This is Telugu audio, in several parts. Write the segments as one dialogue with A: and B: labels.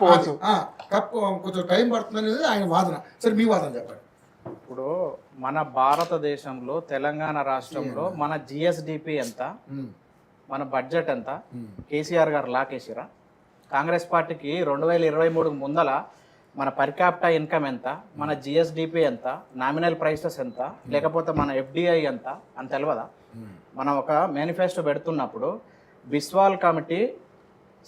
A: కొంచెం టైం పడుతుంది అనేది ఆయన వాదన. సరే మీ వాదన చెప్పండి.
B: ఇప్పుడు మన భారతదేశంలో తెలంగాణ రాష్ట్రంలో మన జిఎస్డిపి ఎంత, మన బడ్జెట్ ఎంత, కేసీఆర్ గారు లాకేసిరా? కాంగ్రెస్ పార్టీకి 2023 ముందల మన పర్ క్యాపిటల్ ఇన్కమ్ ఎంత, మన జిఎస్డిపి ఎంత, నామినల్ ప్రైసెస్ ఎంత, లేకపోతే మన ఎఫ్డిఐ ఎంత అని తెలియదా? మనం ఒక మేనిఫెస్టో పెడుతున్నప్పుడు బిస్వాల్ కమిటీ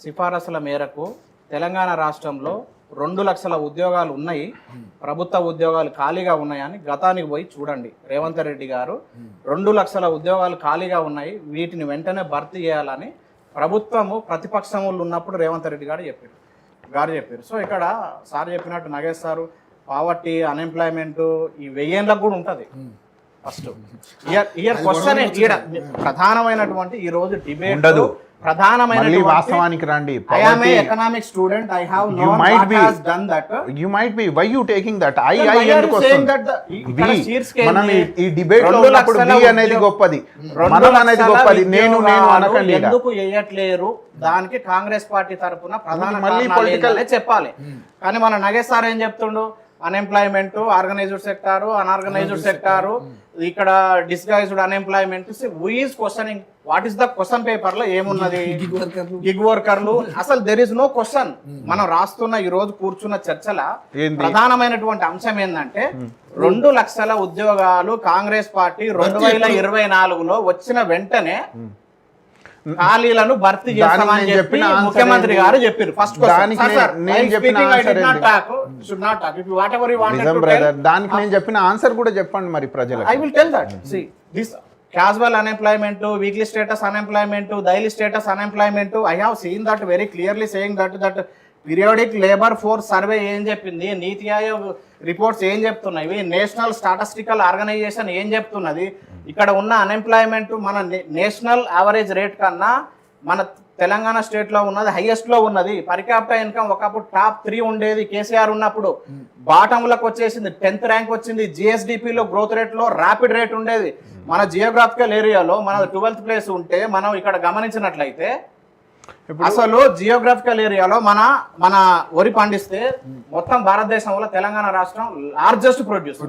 B: సిఫారసుల మేరకు తెలంగాణ రాష్ట్రంలో 2 లక్షల ఉద్యోగాలు ఉన్నాయి, ప్రభుత్వ ఉద్యోగాలు ఖాళీగా ఉన్నాయని గతానికి పోయి చూడండి. రేవంత్ రెడ్డి గారు 2 లక్షల ఉద్యోగాలు ఖాళీగా ఉన్నాయి, వీటిని వెంటనే భర్తీ చేయాలని ప్రభుత్వము ప్రతిపక్షములు ఉన్నప్పుడు రేవంత్ రెడ్డి గారు చెప్పారు. సో ఇక్కడ సార్ చెప్పినట్టు నగేష్ సారు పావర్టీ, అన్ఎంప్లాయ్మెంట్ ఈ 1000 ఏళ్ళకు కూడా ఉంటుంది. ఫస్ట్ ఇయర్ క్వశ్చన్ ప్రధానమైనటువంటి ఈ రోజు డిబేట్
C: ఉండదు.
B: ప్రధానమైన
C: వాస్తవానికి రండి.
B: Economic student, I have known what has done that.
C: You might be why you taking that I ఎందుకు వస్తుంది? మనం ఈ డిబేట్ లో ఉన్నప్పుడు బి అనేది గొప్పది, మనం అనేది గొప్పది, నేను అనకండి.
B: ఎందుకు వేయట్లేరు దానికి కాంగ్రెస్ పార్టీ తరఫున ప్రధాన చెప్పాలి. కానీ మన నగేష్ సార్ ఏం చెప్తుండు? Unemployment, organised sector, unorganised sector, ఇక్కడ disguised unemployment. Who is questioning? What is the question paper లో ఏమున్నది? గిగ్ వర్కర్లు. అసలు దెర్ ఇస్ నో క్వశ్చన్. మనం రాస్తున్న ఈ రోజు కూర్చున్న చర్చల ప్రధానమైనటువంటి అంశం ఏంటంటే 2 లక్షల ఉద్యోగాలు కాంగ్రెస్ పార్టీ 2024లో వచ్చిన వెంటనే ఖాళీలను భర్తీ చేస్తామని చెప్పి ముఖ్యమంత్రి గారు చెప్పారు. ఫస్ట్
C: దానికి నేను చెప్పిన ఆన్సర్ కూడా చెప్పండి మరి ప్రజలకు.
B: I will tell that. See, this casual unemployment, weekly status unemployment, daily status unemployment, I have seen that very clearly saying that periodic labour force survey ఏం చెప్పింది, నీతి ఆయోగ్ రిపోర్ట్స్ ఏం చెప్తున్నాయి, నేషనల్ స్టాటిస్టికల్ ఆర్గనైజేషన్ ఏం చెప్తున్నది, ఇక్కడ ఉన్న అన్ఎంప్లాయ్మెంట్ మన నేషనల్ యావరేజ్ రేట్ కన్నా మన తెలంగాణ స్టేట్లో ఉన్నది హైయెస్ట్లో ఉన్నది. పర్ క్యాపిటల్ ఇన్కమ్ ఒకప్పుడు టాప్ 3 ఉండేది కేసీఆర్ ఉన్నప్పుడు, బాటంలకు వచ్చేసింది, 10th ర్యాంక్ వచ్చింది. జిఎస్డిపిలో గ్రోత్ రేట్లో ర్యాపిడ్ రేట్ ఉండేది. మన జియోగ్రాఫికల్ ఏరియాలో మన 12th ప్లేస్ ఉంటే మనం ఇక్కడ గమనించినట్లయితే అసలు జియోగ్రాఫికల్ ఏరియాలో మన వరి పండిస్తే మొత్తం భారతదేశంలో తెలంగాణ రాష్ట్రం లార్జెస్ట్ ప్రొడ్యూసర్.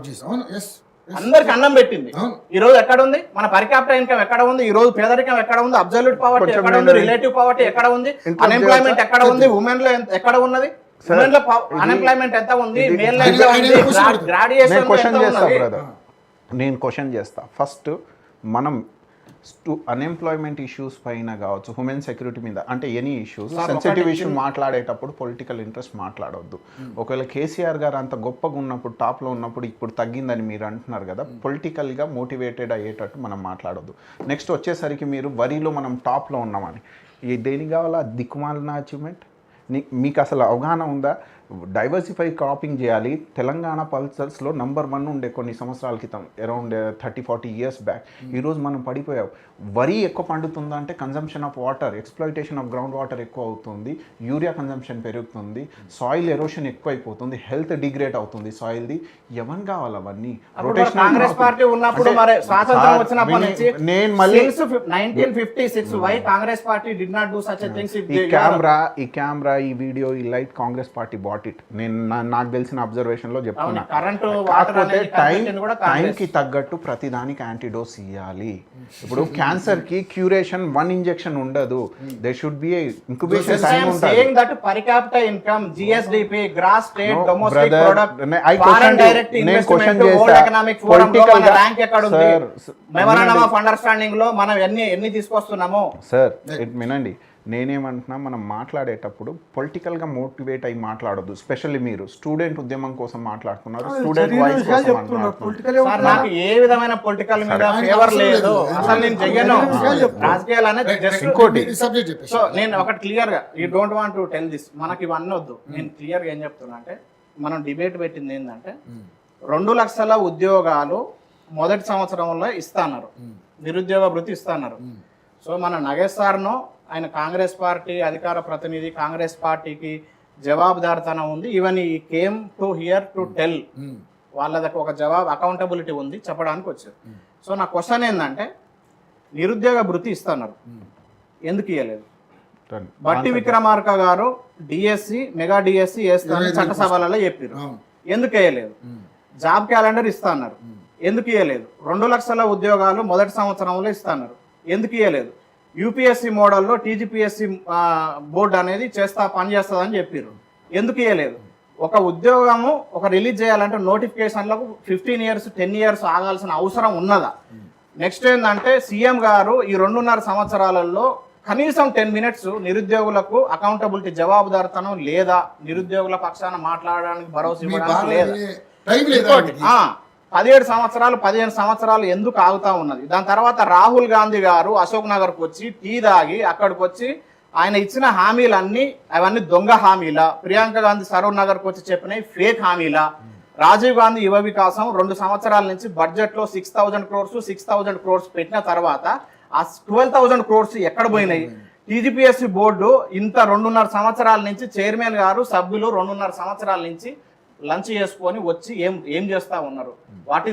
B: అందరికి అన్నం పెట్టింది. ఈ రోజు ఎక్కడ ఉంది మన పర్ క్యాపిటల్ ఇన్కమ్? ఎక్కడ ఉంది ఈ రోజు? పేదరికం ఎక్కడ ఉంది? అబ్సల్యూట్ పవర్టీ ఎక్కడ ఉంది? రిలేటివ్ పవర్టీ ఎక్కడ ఉంది? అన్ఎంప్లాయ్మెంట్ ఎక్కడ ఉంది? ఉమెన్ లో ఎక్కడ ఉన్నది? ఉమెన్ లో అన్ఎంప్లాయ్మెంట్ ఎంత ఉంది? మేల్ లో ఎంత ఉంది? గ్రాడ్యుయేషన్
C: నేను క్వశ్చన్ చేస్తా. ఫస్ట్ మనం అన్ఎంప్లాయ్మెంట్ ఇష్యూస్ పైన కావచ్చు, హ్యూమన్ సెక్యూరిటీ మీద, అంటే ఎనీ ఇష్యూస్ సెన్సిటివ్ ఇష్యూ మాట్లాడేటప్పుడు పొలిటికల్ ఇంట్రెస్ట్ మాట్లాడవద్దు. ఒకవేళ కేసీఆర్ గారు అంత గొప్పగా ఉన్నప్పుడు, టాప్లో ఉన్నప్పుడు ఇప్పుడు తగ్గిందని మీరు అంటున్నారు కదా, పొలిటికల్గా మోటివేటెడ్ అయ్యేటట్టు మనం మాట్లాడొద్దు. నెక్స్ట్ వచ్చేసరికి మీరు వరిలో మనం టాప్లో ఉన్నామని, దేనికి కావాలా దిక్కుమాలిన అచీవ్మెంట్? మీకు అసలు అవగాహన ఉందా? డైవర్సిఫై క్రాపింగ్ చేయాలి. తెలంగాణ పల్సర్స్లో నెంబర్ 1 ఉండే కొన్ని సంవత్సరాల క్రితం, అరౌండ్ 30-40 ఇయర్స్ బ్యాక్. ఈరోజు మనం పడిపోయాం. వరి ఎక్కువ పండుతుందా అంటే consumption of water, exploitation of ground water ఎక్కువ అవుతుంది, యూరియా కన్జంప్షన్ పెరుగుతుంది, సాయిల్ ఎరోషన్ ఎక్కువ అయిపోతుంది, హెల్త్ డిగ్రేడ్ అవుతుంది సాయిల్ది. ఎవరు కావాలి అవన్నీ?
B: కాంగ్రెస్ పార్టీ ఉన్నప్పుడు మరి స్వాతంత్రం వచ్చినప్పటి నుంచి నేను మళ్ళీ 1956 why Congress party did not do such a things.
C: ఈ కెమెరా ఈ వీడియో ఈ light Congress party bought it. నేను నాకు తెలిసిన అబ్జర్వేషన్ లో చెప్తున్నా. కాకపోతే టైంకి తగ్గట్టు ప్రతి దానికి యాంటీడోస్ ఇవ్వాలి. ఇప్పుడు క్యాన్సర్ కి క్యూరేషన్ 1 ఇంజెక్షన్ ఉండదు. There should be incubation time ఉంటుంది.
B: Saying that per capita income, GSDP, gross state domestic product, foreign direct investment, world economic forum లో మన ర్యాంక్ ఎక్కడ ఉంది? మెమరాండమ్ ఆఫ్ అండర్స్టాండింగ్ లో మనం ఎన్ని తీసుకొస్తున్నాము?
C: సార్ వినండి, నేనేమంటున్నా, మనం మాట్లాడేటప్పుడు పొలిటికల్గా మోటివేట్ అయ్యి మాట్లాడొద్దు. స్పెషల్లీ మీరు స్టూడెంట్ ఉద్యమం కోసం మాట్లాడుతున్నారు, స్టూడెంట్ వాయిస్ కోసం మాట్లాడుతున్నారు.
B: నాకు ఏ విధమైన పొలిటికల్ మీద ఫేవర్ లేదు, అసలు నేను చెయ్యను. రాజకీయాలు అనేది ఇంకోటి. సో నేను ఒకటి క్లియర్ గా, you don't want to tell this, మనకి ఇవన్నీ వద్దు. నేను క్లియర్ గా ఏం చెప్తున్నా అంటే, మనం డిబేట్ పెట్టింది ఏంటంటే 2 లక్షల ఉద్యోగాలు మొదటి సంవత్సరంలో ఇస్తున్నారు, నిరుద్యోగ భృతి ఇస్తున్నారు. సో మన నగేష్ సార్ను, ఆయన కాంగ్రెస్ పార్టీ అధికార ప్రతినిధి, కాంగ్రెస్ పార్టీకి జవాబుదారితనం ఉంది. ఈవెన్ ఈ came to hear to tell, వాళ్ళకి ఒక అకౌంటబిలిటీ ఉంది, చెప్పడానికి వచ్చారు. సో నా క్వశ్చన్ ఏంటంటే, నిరుద్యోగ భృతి ఇస్తున్నారు, ఎందుకు ఇవ్వలేదు? బట్టి విక్రమార్క గారు డిఎస్సి మెగా డిఎస్సి వేస్తానని చట్టసభలలో చెప్పారు. ఎందుకు వేయలేదు? జాబ్ క్యాలెండర్ ఇస్తా అన్నారు. ఎందుకు ఇవ్వలేదు? 2 లక్షల ఉద్యోగాలు మొదటి సంవత్సరంలో ఇస్తున్నారు. ఎందుకు ఇవ్వలేదు? యూపీఎస్సి మోడల్లో టీజీపీఎస్సి బోర్డు అనేది పనిచేస్తుందని చెప్పారు. ఎందుకు ఇవ్వలేదు? ఒక ఉద్యోగము రిలీజ్ చేయాలంటే నోటిఫికేషన్లకు 15 years 10 years ఆగాల్సిన అవసరం ఉన్నదా? నెక్స్ట్ ఏంటంటే సీఎం గారు ఈ 2.5 సంవత్సరాలలో కనీసం 10 minutes నిరుద్యోగులకు అకౌంటబిలిటీ జవాబుదారితనం లేదా, నిరుద్యోగుల పక్షాన మాట్లాడడానికి భరోసా ఇవ్వడానికి లేదా? 17 సంవత్సరాలు 15 సంవత్సరాలు ఎందుకు ఆగుతా ఉన్నది? దాని తర్వాత రాహుల్ గాంధీ గారు అశోక్ నగర్కి వచ్చి టీ తాగి అక్కడికి వచ్చి ఆయన ఇచ్చిన హామీలన్నీ అవన్నీ దొంగ హామీలా? ప్రియాంక గాంధీ సరూర్ నగర్కి వచ్చి చెప్పినవి ఫేక్ హామీలా? రాజీవ్ గాంధీ యువ వికాసం 2 సంవత్సరాల నుంచి బడ్జెట్లో 6,000 crores 6,000 crores పెట్టిన తర్వాత ఆ 12,000 crores ఎక్కడ పోయినాయి? టీజీపీఎస్సీ బోర్డు ఇంత 2.5 సంవత్సరాల నుంచి చైర్మన్ గారు సభ్యులు 2.5 సంవత్సరాల నుంచి లంచ్ చేసుకొని వచ్చి ఏం చేస్తా ఉన్నారు? What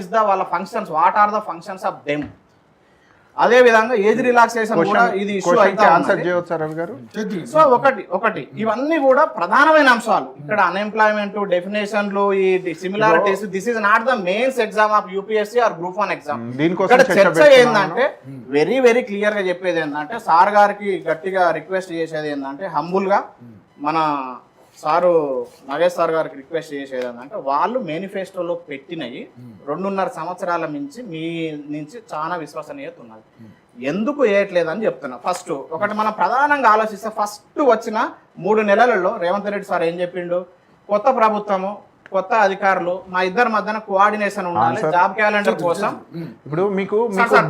B: are the functions of them? అదే విధంగా ఏజ్ రిలాక్సేషన్ కూడా ఇది ఇష్యూ అయితే
C: ఆన్సర్ చేయొచ్చు రవి గారు.
B: సో ఒకటి ఇవన్నీ కూడా ప్రధానమైన అంశాలు. ఇక్కడ అన్ఎంప్లాయ్మెంట్ డెఫినేషన్లు, ఈ similarities, this is not the mains exam of UPSC or group 1 exam. ఇక్కడ చర్చ ఏంటంటే వెరీ వెరీ క్లియర్ గా చెప్పేది ఏంటంటే, సార్ గారికి గట్టిగా రిక్వెస్ట్ చేసేది ఏంటంటే, హంబుల్ గా మన సారు నాగేష్ సార్ గారికి రిక్వెస్ట్ చేసేది ఏంటంటే, వాళ్ళు మేనిఫెస్టోలో పెట్టినవి 2.5 సంవత్సరాల నుంచి మీ నుంచి చాలా విశ్వసనీయత ఉన్నది. ఎందుకు వేయట్లేదని చెప్తున్నా. ఫస్ట్ మనం ప్రధానంగా ఆలోచిస్తే, ఫస్ట్ వచ్చిన 3 నెలలలో రేవంత్ రెడ్డి సార్ ఏం చెప్పిండు? కొత్త ప్రభుత్వము, కొత్త అధికారులు, మా ఇద్దరి మధ్యన కోఆర్డినేషన్ ఉండాలి జాబ్ క్యాలెండర్ కోసం.
C: ఇప్పుడు మీకు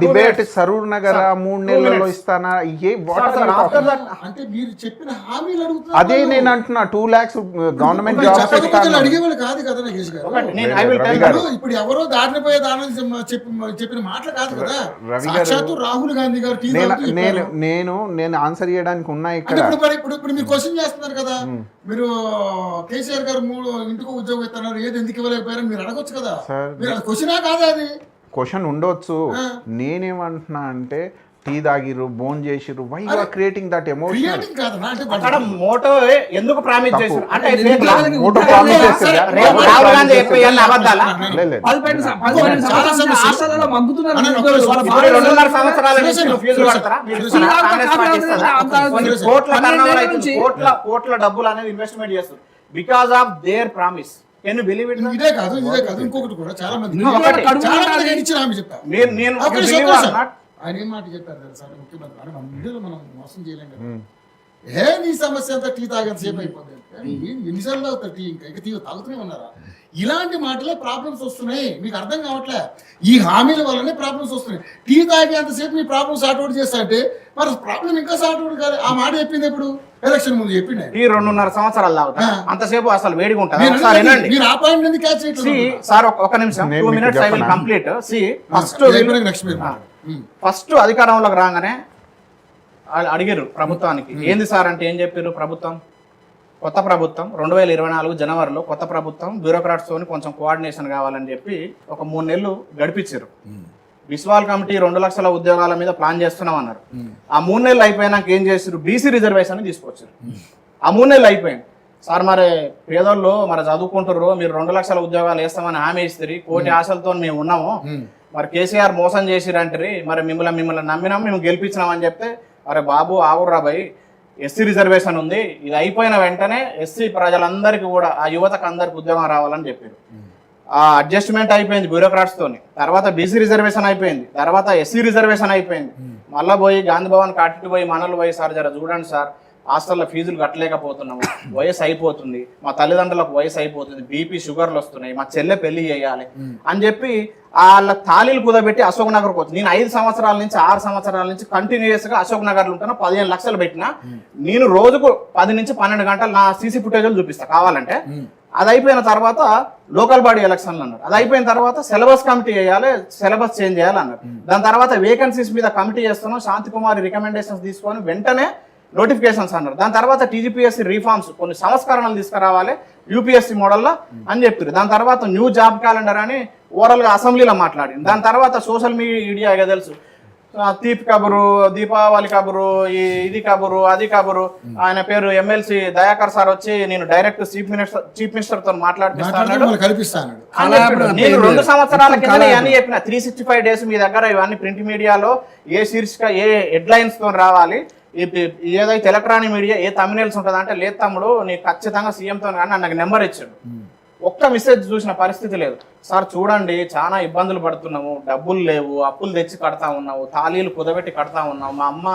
C: డిబేట్ సరూర్ నగర్ 3 నెలల్లో ఇస్తానా?
A: అంటే మీరు చెప్పిన హామీలు అడుగుతున్నారు.
C: అదే నేను అంటున్నా, 2 lakhs గవర్నమెంట్ జాబ్స్
A: అడిగేవాళ్ళు కాదు కదా నాగేష్ గారు. ఇప్పుడు ఎవరో దారిని పోయే దాని చెప్పిన మాటలు కాదు కదా. సాక్షాత్తు రాహుల్ గాంధీ గారు
C: నేను ఆన్సర్ చేయడానికి ఉన్నాయి ఇక్కడ.
A: ఇప్పుడు మీరు క్వశ్చన్ చేస్తున్నారు కదా, మీరు కేసీఆర్ గారు 3 ఇంటికి ఉద్యోగం ఇస్తున్నారు, ఏది ఎందుకు ఇవ్వలేకపోయారని మీరు అడగొచ్చు కదా. మీరు అది క్వశ్చనా కాదా? అది
C: క్వశ్చన్ ఉండొచ్చు. నేనేమంటున్నా అంటే, టీ తాగిర్రు, బోన్ చేసిర్రు, why you are creating that emotion?
B: అక్కడ మోటో ఎందుకు ప్రామిస్ చేశారు అంటే,
C: మోటో ప్రామిస్ చేశారా?
B: రాహుల్ గాంధీ చెప్పేయన్న అబద్ధాలా?
C: 2.5
B: సంవత్సరాల నుంచి ఫీజులు కడతారా? కోట్ల డబ్బులు అనేది ఇన్వెస్ట్మెంట్ చేస్తారు because of their promise. Can you believe it?
A: ఇదే కాదు ఇంకొకటి కూడా చాలా మంది ఇచ్చిన హామీ చెప్తారు. ఆయన ఏం మాట చెప్పారు తెలుసా ముఖ్యమంత్రి? అంటే మన ఇండియాలో మనం మోసం చేయలేం కదా. నీ సమస్య అంతా టీ తాగంత సేపు అయిపోతుంది. ఎన్నిసార్లు తాగుతారు టీ? ఇంకా టీ తాగుతూనే ఉన్నారా? ఇలాంటి మాటలే ప్రాబ్లమ్స్ వస్తున్నాయి. మీకు అర్థం కావట్లే. ఈ హామీల వల్లనే ప్రాబ్లమ్స్ వస్తున్నాయి. టీ తాగేంతసేపు మీ ప్రాబ్లమ్ సార్ట్ అవుట్ చేస్తా అంటే మరి ప్రాబ్లం ఇంకా సార్ట్ అవుట్ కాదు. ఆ మాట చెప్పింది ఎప్పుడు? ఎలక్షన్ ముందు చెప్పింది.
B: ఈ 2.5 సంవత్సరాలు తాగుతా అంతసేపు అసలు వేడిగా ఉంటుంది.
A: మీరు ఆ పాయింట్ ఎందుకు క్యాచ్ చేయట్లేదు?
B: సార్ ఒక నిమిషం, 2 minutes I will complete. First అధికారంలోకి రాగానే అడిగారు ప్రభుత్వానికి, ఏంది సార్ అంటే ఏం చెప్పారు? కొత్త ప్రభుత్వం 2024 జనవరిలో కొత్త ప్రభుత్వం బ్యూరోక్రాట్స్ తోని కొంచెం కోఆర్డినేషన్ కావాలని చెప్పి ఒక 3 నెలలు గడిపించారు. విశ్వాల్ కమిటీ 2 లక్షల ఉద్యోగాల మీద ప్లాన్ చేస్తున్నాం అన్నారు. ఆ 3 నెలలు అయిపోయినాక ఏం చేశారు? బీసీ రిజర్వేషన్ తీసుకొచ్చారు. ఆ 3 నెలలు అయిపోయింది. సార్ మరి పేదోళ్ళు మరి చదువుకుంటారు, మీరు 2 లక్షల ఉద్యోగాలు వేస్తామని హామీ ఇస్తారు, కోటి ఆశలతో మేము ఉన్నాము, మరి కేసీఆర్ మోసం చేసిరంటారు, మరి మిమ్మల్ని నమ్మినాం, మేము గెలిపించినామని చెప్తే, అరే బాబు ఆవుర్రా భయ్, ఎస్సీ రిజర్వేషన్ ఉంది, ఇది అయిపోయిన వెంటనే ఎస్సీ ప్రజలందరికీ కూడా, ఆ యువతకు అందరికి ఉద్యోగం రావాలని చెప్పారు. ఆ అడ్జస్ట్మెంట్ అయిపోయింది బ్యూరోక్రాట్స్ తోని. తర్వాత బీసీ రిజర్వేషన్ అయిపోయింది, తర్వాత ఎస్సీ రిజర్వేషన్ అయిపోయింది. మళ్ళీ పోయి గాంధీ భవన్ కట్టి పోయి మనలు పోయి, సార్ జర చూడండి సార్, హాస్టల్లో ఫీజులు కట్టలేకపోతున్నాము, వయసు అయిపోతుంది, మా తల్లిదండ్రులకు వయసు అయిపోతుంది, బీపీ షుగర్లు వస్తున్నాయి, మా చెల్లె పెళ్లి చేయాలి అని చెప్పి వాళ్ళ తాళీలు కుదబెట్టి అశోక్ నగర్కి వచ్చి, నేను 5 సంవత్సరాల నుంచి 6 సంవత్సరాల నుంచి కంటిన్యూస్ గా అశోక్ నగర్లో ఉంటాను. 15 లక్షలు పెట్టినా నేను రోజుకు 10 నుంచి 12 గంటలు నా సీసీ ఫుటేజ్లు చూపిస్తా కావాలంటే. అది అయిపోయిన తర్వాత లోకల్ బాడీ ఎలక్షన్లు అన్నారు. అది అయిపోయిన తర్వాత సిలబస్ కమిటీ వేయాలి, సిలబస్ చేంజ్ చేయాలి అన్నారు. దాని తర్వాత వేకెన్సీస్ మీద కమిటీ చేస్తున్నాం, శాంతి కుమారి రికమెండేషన్స్ తీసుకొని వెంటనే నోటిఫికేషన్స్ అన్నారు. దాని తర్వాత టీజీపీఎస్సీ రిఫార్మ్స్, కొన్ని సంస్కరణలు తీసుకురావాలి యూపీఎస్సీ మోడల్లో అని చెప్తారు. దాని తర్వాత న్యూ జాబ్ క్యాలెండర్ అని ఓవరాల్ గా అసెంబ్లీలో మాట్లాడింది. దాని తర్వాత సోషల్ మీడియా తెలుసు, తీపి కబురు, దీపావళి కబురు, ఇది కబురు, అది కబురు. ఆయన పేరు ఎమ్మెల్సీ దయాకర్ సార్ వచ్చి నేను డైరెక్ట్ చీఫ్ మినిస్టర్ తో మాట్లాడిపిస్తాను. నేను 2 సంవత్సరాల కింద ఇవన్నీ చెప్పిన. 365 days మీ దగ్గర ఇవన్నీ ప్రింట్ మీడియాలో ఏ శీర్షిక ఏ హెడ్లైన్స్ తో రావాలి, ఏదైతే ఎలక్ట్రానిక్ మీడియా ఏ తమిళస్ ఉంటుంది అంటే, లేదు తమ్ముడు నీకు ఖచ్చితంగా సీఎంతో కానీ నాకు నెంబర్ ఇచ్చాడు. ఒక్క మెసేజ్ చూసిన పరిస్థితి లేదు. సార్ చూడండి చాలా ఇబ్బందులు పడుతున్నాము, డబ్బులు లేవు, అప్పులు తెచ్చి కడతా ఉన్నావు, తాళీలు కుదబెట్టి కడతా ఉన్నావు, మా అమ్మ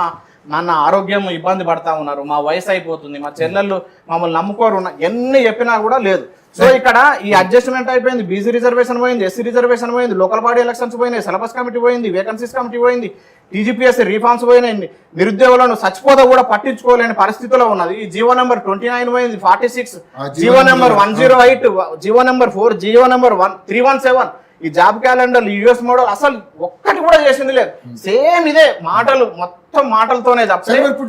B: నాన్న ఆరోగ్యం ఇబ్బంది పడతా ఉన్నారు, మా వయసు అయిపోతుంది, మా చెల్లెళ్ళు మమ్మల్ని నమ్ముకోరు ఎన్ని చెప్పినా కూడా లేదు. సో ఇక్కడ ఈ అడ్జస్ట్మెంట్ అయిపోయింది. బీసీ రిజర్వేషన్ పోయింది, ఎస్సీ రిజర్వేషన్ పోయింది, లోకల్ బాడీ ఎలక్షన్స్ పోయినాయి, సిలబస్ కమిటీ పోయింది, వేకెన్సీస్ కమిటీ పోయింది, టీజీపీఎస్సీ రీఫార్మ్స్ పోయినాయి, నిరుద్యోగులను చచ్చిపోతా కూడా పట్టించుకోలేని పరిస్థితిలో ఉన్నది. ఈ జీవో నెంబర్ 29 పోయింది, 46, GO number 108, GO number 4, GO number 317, ఈ జాబ్ క్యాలెండర్, యూఎస్ మోడల్ అసలు ఒక్కటి కూడా చేసింది లేదు. సేమ్ ఇదే మాటలు, మొత్తం మాటలతోనే తప్ప.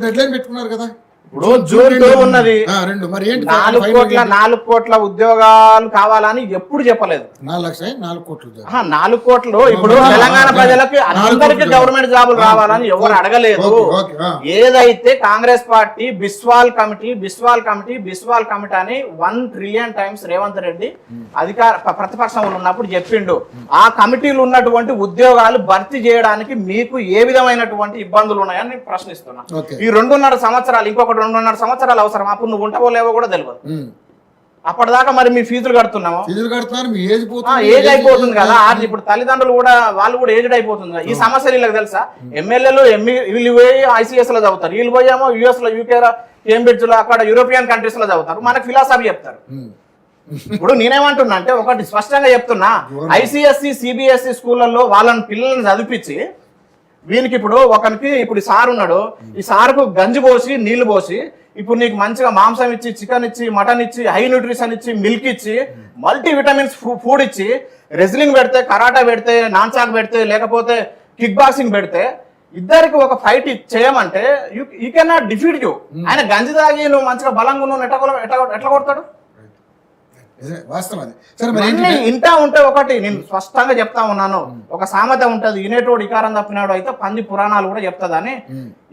A: డెడ్లైన్ పెట్టుకున్నారు కదా,
B: ఇప్పుడు జూన్ 2 ఉన్నది. 4 కోట్ల ఉద్యోగాలు కావాలని ఎప్పుడు చెప్పలేదు. 4 కోట్లు ఇప్పుడు తెలంగాణ ప్రజలకు అందరికీ గవర్నమెంట్ జాబులు రావాలని ఎవరు అడగలేదు. ఏదైతే కాంగ్రెస్ పార్టీ బిస్వాల్ కమిటీ అని 1 trillion times రేవంత్ రెడ్డి ప్రతిపక్షంలో ఉన్నప్పుడు చెప్పిండు. ఆ కమిటీలు ఉన్నటువంటి ఉద్యోగాలు భర్తీ చేయడానికి మీకు ఏ విధమైనటువంటి ఇబ్బందులు ఉన్నాయని నేను ప్రశ్నిస్తున్నా. ఈ 2.5 సంవత్సరాలు, ఇంకొక 2.5 సంవత్సరాలు అవసరం. అప్పుడు నువ్వు ఉంటావో లేవో కూడా తెలియదు. అప్పటిదాకా మరి మీ ఫీజులు కడుతున్నాము, ఏజ్ అయిపోతుంది కదా. ఇప్పుడు తల్లిదండ్రులు కూడా వాళ్ళు కూడా ఏజ్డ్ అయిపోతుంది కదా. ఈ సమస్యలు వీళ్ళకి తెలుసా? ఎమ్మెల్యేలు వీళ్ళు పోయి ICS లో చదువుతారు, వీళ్ళు పోయేమో US లో, UK లో, కేంబ్రిడ్జ్ లో, అక్కడ యూరోపియన్ కంట్రీస్ లో చదువుతారు, మనకు ఫిలాసఫీ చెప్తారు. ఇప్పుడు నేనేమంటున్నా అంటే ఒకటి స్పష్టంగా చెప్తున్నా, ICSE CBSE స్కూళ్ళల్లో వాళ్ళని పిల్లల్ని చదివించి వీనికి ఇప్పుడు ఒకరికి ఇప్పుడు ఈ సార్ ఉన్నాడు, ఈ సార్కు గంజి పోసి నీళ్లు పోసి ఇప్పుడు నీకు మంచిగా మాంసం ఇచ్చి, చికెన్ ఇచ్చి, మటన్ ఇచ్చి, హై న్యూట్రిషన్ ఇచ్చి, మిల్క్ ఇచ్చి, మల్టీ విటమిన్స్ ఫుడ్ ఇచ్చి, రెజ్లింగ్ పెడితే, కరాటా పెడితే, నాన్సాక్ పెడితే, లేకపోతే కిక్ బాక్సింగ్ పెడితే ఇద్దరికి ఒక ఫైట్ చేయమంటే you can not defeat you. ఆయన గంజి తాగి నువ్వు మంచిగా బలంగా ఉన్నావు ఎట్లా కొడతాడు? ఇంటా ఉంటే ఒకటి నేను స్పష్టంగా చెప్తా ఉన్నాను, ఒక సామెత ఉంటది, ఇనేటోడు ఇకారం తప్పినాడు అయితే పంది పురాణాలు కూడా చెప్తాదని.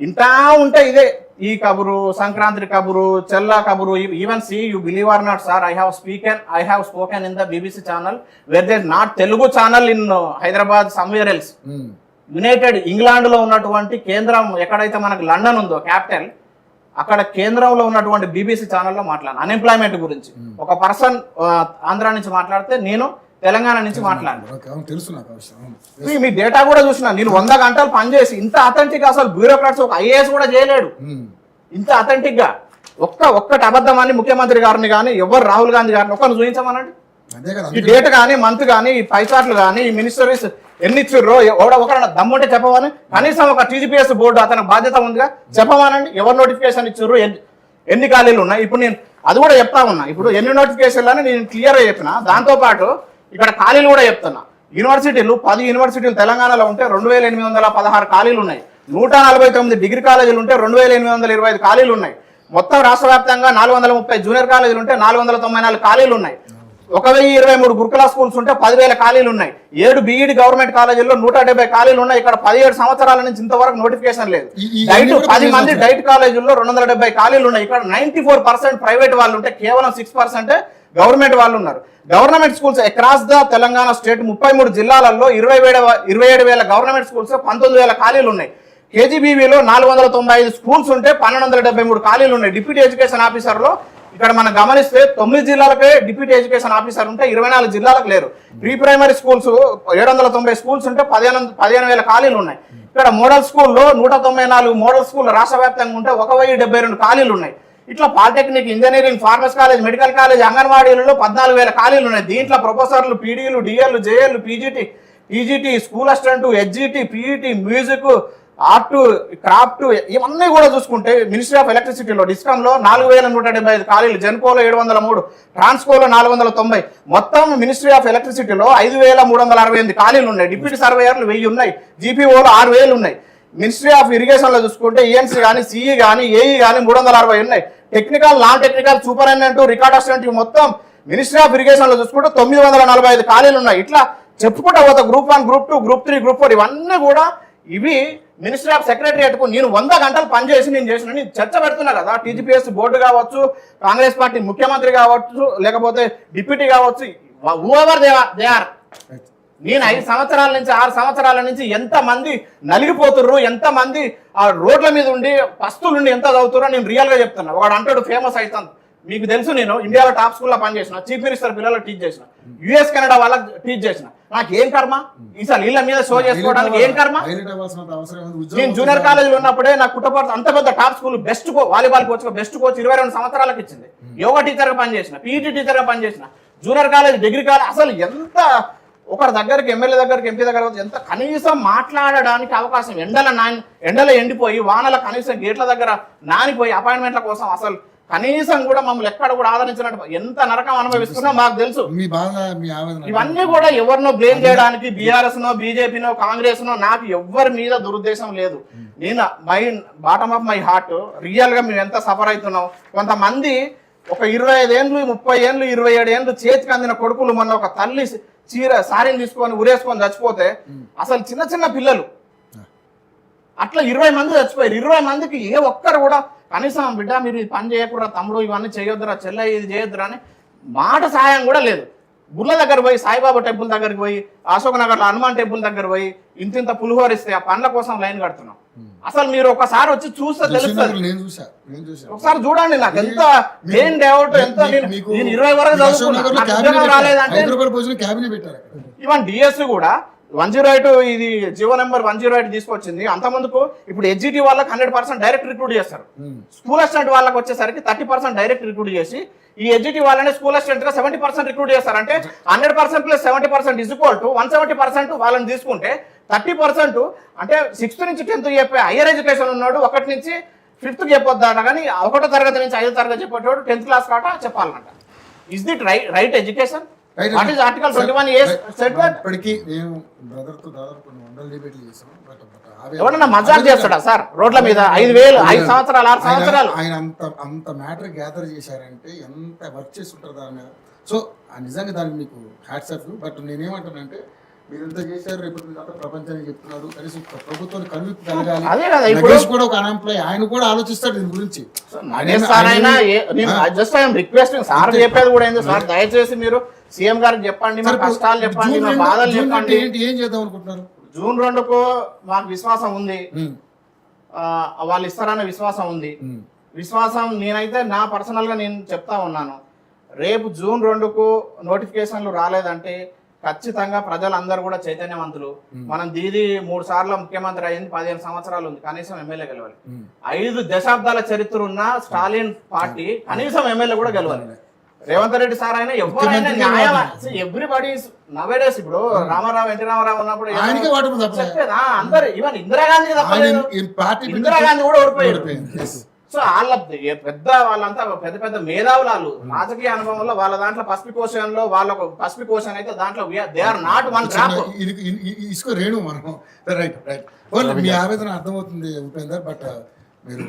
B: ఇంటా ఉంటే ఇదే ఈ కబురు, సంక్రాంతి కబురు, చెల్ల కబురు. Even see you believe or not sir, I have spoken in the BBC channel where there not Telugu channel in Hyderabad, somewhere else. United England లో ఉన్నటువంటి కేంద్రం ఎక్కడైతే మనకు లండన్ ఉందో క్యాపిటల్, అక్కడ కేంద్రంలో ఉన్నటువంటి BBC ఛానల్లో మాట్లాడాను అన్ఎంప్లాయ్మెంట్ గురించి. ఒక పర్సన్ ఆంధ్ర నుంచి మాట్లాడితే నేను తెలంగాణ నుంచి మాట్లాడాను. మీ డేటా కూడా చూసిన. నేను 100 గంటలు పనిచేసి ఇంత అథెంటిక్ అసలు బ్యూరోక్రాట్స్ ఒక IAS కూడా చేయలేడు ఇంత అథెంటిక్ గా. ఒక్కటి అబద్ధం అని ముఖ్యమంత్రి గారిని కానీ ఎవరు రాహుల్ గాంధీ గారిని ఒక్కరిని చూపించమనండి. ఈ డేట్ కానీ, మంత్ కానీ, ఈ పైచాట్లు కానీ, ఈ మినిస్టరీస్ ఎన్ని ఇచ్చిర్రో ఒకరైనా దమ్ముంటే చెప్పమని. కనీసం ఒక TGPS బోర్డు అతని బాధ్యత ఉందిగా, చెప్పమానండి ఎవరు నోటిఫికేషన్ ఇచ్చిర్రు, ఎన్ని ఖాళీలు ఉన్నాయి. ఇప్పుడు నేను అది కూడా చెప్తా ఉన్నా. ఇప్పుడు ఎన్ని నోటిఫికేషన్లు అని నేను క్లియర్గా చెప్పిన. దాంతోపాటు ఇక్కడ ఖాళీలు కూడా చెప్తున్నా. యూనివర్సిటీలు 10 యూనివర్సిటీలు తెలంగాణలో ఉంటే 2816 ఖాళీలు ఉన్నాయి. 149 డిగ్రీ కాలేజీలు ఉంటే 2825 ఖాళీలు ఉన్నాయి. మొత్తం రాష్ట్ర వ్యాప్తంగా 430 జూనియర్ కాలేజీలు ఉంటే 494 ఖాళీలు ఉన్నాయి. 1023 గురుకుల స్కూల్స్ ఉంటే 10,000 ఖాళీలు ఉన్నాయి. 7 BEd గవర్నమెంట్ కాలేజీల్లో 170 ఖాళీలు ఉన్నాయి. ఇక్కడ 17 సంవత్సరాల నుంచి ఇంతవరకు నోటిఫికేషన్ లేదు. 10 మంది డైట్ కాలేజీల్లో 270 ఖాళీలు ఉన్నాయి. ఇక్కడ 94% ప్రైవేట్ వాళ్ళు ఉంటే కేవలం 6% గవర్నమెంట్ వాళ్ళు ఉన్నారు. Government schools across the Telangana state 33 జిల్లాలలో 27,000 గవర్నమెంట్ స్కూల్స్ 19,000 ఖాళీలు ఉన్నాయి. KGBVలో 495 స్కూల్స్ ఉంటే 1273 ఖాళీలు ఉన్నాయి. డిప్యూటీ ఎడ్యుకేషన్ ఆఫీసర్లో ఇక్కడ మనం గమనిస్తే 9 జిల్లాలకే డిప్యూటీ ఎడ్యుకేషన్ ఆఫీసర్ ఉంటే 24 జిల్లాలకు లేరు. ప్రీ ప్రైమరీ స్కూల్స్ 790 స్కూల్స్ ఉంటే 15,000 ఖాళీలు ఉన్నాయి. ఇక్కడ మోడల్ స్కూల్లో 194 మోడల్ స్కూల్ రాష్ట్ర వ్యాప్తంగా ఉంటే 1072 ఖాళీలు ఉన్నాయి. ఇట్లా polytechnic, engineering, pharmacy college, medical college, అంగన్వాడీలలో 14,000 ఖాళీలు ఉన్నాయి. దీంట్లో ప్రొఫెసర్లు, PDలు, DL, JL, PGT, school assistant, HGT, PET, music, art, craft ఇవన్నీ కూడా చూసుకుంటే మినిస్ట్రీ ఆఫ్ ఎలక్ట్రిసిటీలో డిస్కామ్లో 4,175 ఖాళీలు, జెన్కోలో 703, ట్రాన్స్కోలో 490, మొత్తం మినిస్ట్రీ ఆఫ్ ఎలక్ట్రిసిటీలో 5,368 ఖాళీలు ఉన్నాయి. డిప్యూటీ సర్వేయర్లు 1000 ఉన్నాయి. GPOలో 6,000 ఉన్నాయి. మినిస్ట్రీ ఆఫ్ ఇరిగేషన్ లో చూసుకుంటే ENC కానీ, CE కానీ, AE కానీ 360 ఉన్నాయి. Technical, non technical, superintendent, record assistant మొత్తం మినిస్ట్రీ ఆఫ్ ఇరిగేషన్ లో చూసుకుంటే 945 ఖాళీలు ఉన్నాయి. ఇట్లా చెప్పుకుంటా పోతా గ్రూప్ 1, గ్రూప్ 2, గ్రూప్ 3, గ్రూప్ 4 ఇవన్నీ కూడా ఇవి మినిస్ట్రీ ఆఫ్ సెక్రటరియట్ కు నేను 100 గంటలు పనిచేసి నేను చేసిన చర్చ పెడుతున్నా కదా. టీజీపీఎస్ బోర్డు కావచ్చు, కాంగ్రెస్ పార్టీ ముఖ్యమంత్రి కావచ్చు, లేకపోతే డిప్యూటీ కావచ్చు, హూఎవర్ దే ఆర్. నేను 5 సంవత్సరాల నుంచి 6 సంవత్సరాల నుంచి ఎంత మంది నలిగిపోతుర్రు, ఎంత మంది ఆ రోడ్ల మీద ఉండి పస్తులుండి ఎంత చదువుతుర్రో నేను రియల్ గా చెప్తున్నా. వాడు అంటాడు ఫేమస్ అవుతాను. మీకు తెలుసు, నేను ఇండియాలో టాప్ స్కూల్లో పనిచేసిన, చీఫ్ మినిస్టర్ పిల్లలకు టీచ్ చేసిన, యుఎస్ కెనడా వాళ్ళకి టీచ్ చేసిన. నాకు ఏం కర్మ ఈసారి వీళ్ళ మీద షో చేసుకోవడానికి? ఏం కర్మ? నేను జూనియర్ కాలేజీలో ఉన్నప్పుడే నాకు కుటుంబ అంత పెద్ద top school best volleyball coach, best coach 22 సంవత్సరాలకు ఇచ్చింది. యోగా టీచర్ గా పనిచేసిన, పీఈటీ టీచర్ గా పనిచేసిన, జూనియర్ కాలేజ్, డిగ్రీ కాలేజ్. అసలు ఎంత ఒకరి దగ్గరికి, ఎమ్మెల్యే దగ్గరికి, ఎంపీ దగ్గర ఎంత కనీసం మాట్లాడడానికి అవకాశం, ఎండల ఎండిపోయి వానల కనీసం గేట్ల దగ్గర నానిపోయి అపాయింట్మెంట్ల కోసం అసలు కనీసం కూడా మమ్మల్ని ఎక్కడ కూడా ఆదరించినట్టు ఎంత నరకం అనుభవిస్తున్నాం మాకు తెలుసు. ఇవన్నీ కూడా ఎవరినో బ్లేమ్ చేయడానికి, బీఆర్ఎస్ నో, బీజేపీనో, కాంగ్రెస్ నో, నాకు ఎవరి మీద దురుద్దేశం లేదు. నేను bottom of my heart real గా మేము ఎంత సఫర్ అవుతున్నాం. కొంతమంది ఒక 25 ఏళ్ళు, 30 ఏళ్ళు, 27 ఏళ్ళు చేతికి అందిన కొడుకులు, మొన్న ఒక తల్లి సారీని తీసుకొని ఉరేసుకొని చచ్చిపోతే, అసలు చిన్న చిన్న పిల్లలు అట్లా 20 మంది చచ్చిపోయారు. 20 మందికి ఏ ఒక్కరు కూడా కనీసం బిడ్డ మీరు ఈ పని చేయకూడదు, తమ్ముడు ఇవన్నీ చేయొద్దురా, చెల్ల ఇది చేయొద్దురా అని మాట సాయం కూడా లేదు. గుళ్ళ దగ్గర పోయి, సాయిబాబా టెంపుల్ దగ్గరికి పోయి, అశోక్ నగర్లో హనుమాన్ టెంపుల్ దగ్గర పోయి ఇంత పులిహోరిస్తే ఆ పండ్ల కోసం లైన్ కడుతున్నాం. అసలు మీరు ఒకసారి వచ్చి చూస్తే తెలుస్తుంది. ఒకసారి చూడండి. నాకు ఎంత మెయిన్ డౌట్, ఎంత నేను 20 వరకు చదువుకున్నా రాలేదంటే ఈవెన్ డిఎస్సి కూడా 108 ఇది జియో నెంబర్ 108 తీసుకొచ్చింది. అంత ముందుకు ఇప్పుడు హెచ్జిటి వాళ్ళకి 100% డైరెక్ట్ రిక్రూట్ చేస్తారు. స్కూల్ అసిస్టెంట్ వాళ్ళకి వచ్చేసరికి 30% డైరెక్ట్ రిక్రూట్ చేసి, ఈ హెచ్జిటి వాళ్ళని స్కూల్ అసిస్టెంట్ గా 70% రిక్రూట్ చేస్తారు. అంటే 100% ప్లస్ 70% ఈజ్ ఈక్వల్ టు 170% వాళ్ళని తీసుకుంటే 30%, అంటే 6th నుంచి 10th చెప్పే హైయర్ ఎడ్యుకేషన్ ఉన్నాడు 1 నుంచి 5th చెప్పొద్దాట, కానీ 1వ తరగతి నుంచి 5వ తరగతి చెప్పేటోడు 10th క్లాస్ కాట చెప్పాలన్నట. Is that right education? What is Article 21A said that?
A: ఇప్పటికీ నేను బ్రదర్ తో దాదాపు కొన్ని 100 డిబేట్లు చేశాను.
B: ఎవరన్నా మజాక్ చేస్తాడా సార్ రోడ్ల మీద? 5,000 5 సంవత్సరాలు 6 సంవత్సరాలు
A: ఆయన అంత మ్యాటర్ గ్యాదర్ చేశారంటే ఎంత వర్క్ చేసి ఉంటారు దాని మీద. సో నిజంగా దానికి మీకు హ్యాట్స్ ఆఫ్. బట్ నేనేమంటానంటే, మీరు ఎంత చేశారు, రేపు ప్రపంచానికి చెప్తున్నారు, కనీసం ప్రభుత్వాన్ని కనువిప్పు కలగాలి. కూడా ఒక అన్ఎంప్లాయ్, ఆయన కూడా ఆలోచిస్తాడు దీని గురించి.
B: రిక్వెస్టింగ్ సార్ చెప్పేది కూడా ఏంది సార్, దయచేసి మీరు సీఎం గారికి చెప్పండి, మా కష్టాలు చెప్పండి, మా బాధలు చెప్పండి.
A: ఏం చేద్దాం అనుకుంటున్నారు?
B: జూన్ 2కు మాకు విశ్వాసం ఉంది, వాళ్ళు ఇస్తారనే విశ్వాసం ఉంది. విశ్వాసం నేనైతే నా పర్సనల్ గా నేను చెప్తా ఉన్నాను. రేపు జూన్ 2కు నోటిఫికేషన్లు రాలేదంటే ఖచ్చితంగా ప్రజలందరూ కూడా చైతన్యవంతులు. మనం దీది 3 సార్లు ముఖ్యమంత్రి అయింది, 15 సంవత్సరాలు ఉంది, కనీసం ఎమ్మెల్యే గెలవాలి. 5 దశాబ్దాల చరిత్ర ఉన్న స్టాలిన్ పార్టీ కనీసం ఎమ్మెల్యే కూడా గెలవాలి. రేవంత్ రెడ్డి సార్ అయినా ఎవరైనా న్యాయం, ఎవ్రీబడి నవేడేస్. ఇప్పుడు రామారావు, ఎన్టీ రామారావు ఉన్నప్పుడు చెప్పేదా అందరు, ఈవెన్ ఇందిరాగాంధీ తప్పలేదు, ఇందిరాగాంధీ కూడా ఓడిపోయాడు. సో వాళ్ళంతా పెద్ద పెద్ద మేధావులు, రాజకీయ అనుభవంలో వాళ్ళ దాంట్లో పసిపికోశంలో వాళ్ళకు పసిపికోశం అయితే దాంట్లో they are not one drop.
A: Renu మనం రైట్ రైట్ మీ ఆవేదన అర్థమవుతుంది ఉపేందర్. బట్ మీరు